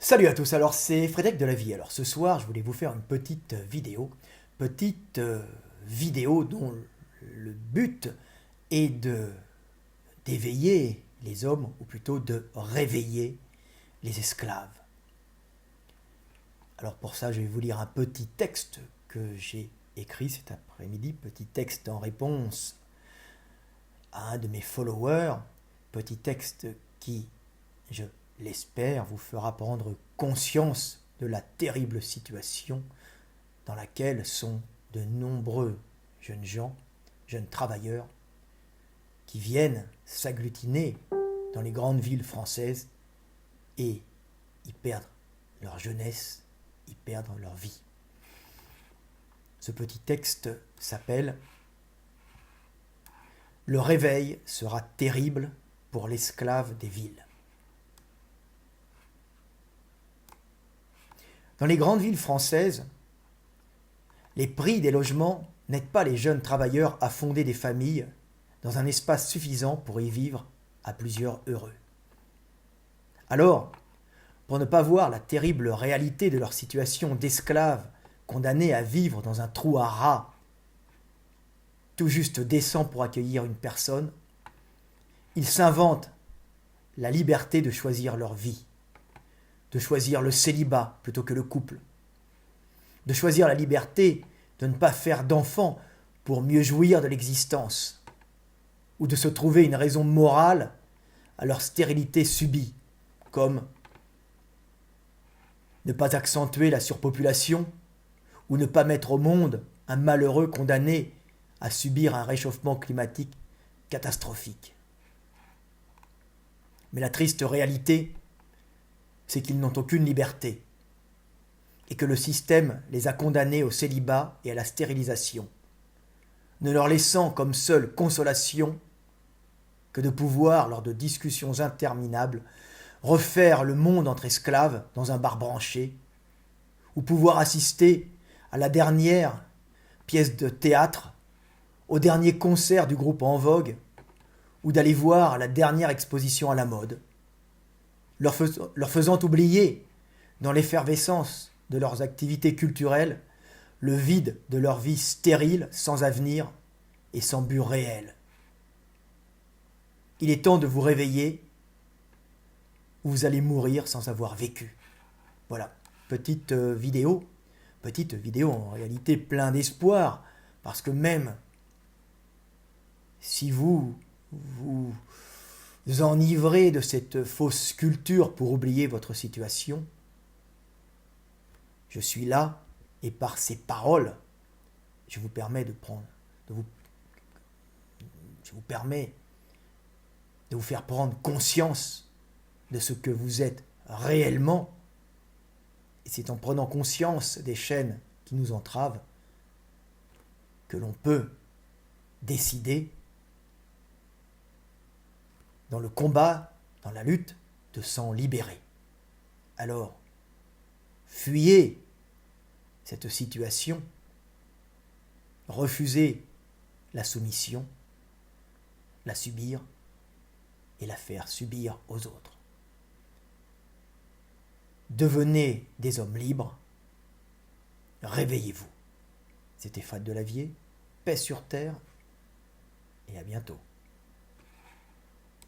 Salut à tous, alors c'est Frédéric de la Vie. Alors ce soir, je voulais vous faire une petite vidéo dont le but est d'éveiller les hommes, ou plutôt de réveiller les esclaves. Alors pour ça, je vais vous lire un petit texte que j'ai écrit cet après-midi, petit texte en réponse à un de mes followers, petit texte qui, je l'espère, vous fera prendre conscience de la terrible situation dans laquelle sont de nombreux jeunes gens, jeunes travailleurs, qui viennent s'agglutiner dans les grandes villes françaises et y perdent leur jeunesse, y perdent leur vie. Ce petit texte s'appelle « Le réveil sera terrible pour l'esclave des villes ». Dans les grandes villes françaises, les prix des logements n'aident pas les jeunes travailleurs à fonder des familles dans un espace suffisant pour y vivre à plusieurs heureux. Alors, pour ne pas voir la terrible réalité de leur situation d'esclaves condamnés à vivre dans un trou à rats tout juste décent pour accueillir une personne, ils s'inventent la liberté de choisir leur vie, de choisir le célibat plutôt que le couple, de choisir la liberté de ne pas faire d'enfants pour mieux jouir de l'existence, ou de se trouver une raison morale à leur stérilité subie, comme ne pas accentuer la surpopulation, ou ne pas mettre au monde un malheureux condamné à subir un réchauffement climatique catastrophique. Mais la triste réalité, c'est qu'ils n'ont aucune liberté, et que le système les a condamnés au célibat et à la stérilisation, ne leur laissant comme seule consolation que de pouvoir, lors de discussions interminables, refaire le monde entre esclaves dans un bar branché, ou pouvoir assister à la dernière pièce de théâtre, au dernier concert du groupe en vogue, ou d'aller voir la dernière exposition à la mode, leur faisant oublier, dans l'effervescence de leurs activités culturelles, le vide de leur vie stérile, sans avenir et sans but réel. Il est temps de vous réveiller, ou vous allez mourir sans avoir vécu. Voilà, petite vidéo en réalité plein d'espoir, parce que même si vous vous enivrez de cette fausse culture pour oublier votre situation, je suis là, et par ces paroles, je vous permets de vous faire prendre conscience de ce que vous êtes réellement. Et c'est en prenant conscience des chaînes qui nous entravent que l'on peut décider, dans le combat, dans la lutte, de s'en libérer. Alors, fuyez cette situation, refusez la soumission, la subir et la faire subir aux autres. Devenez des hommes libres, réveillez-vous. C'était Fred Delavier, paix sur terre, et à bientôt.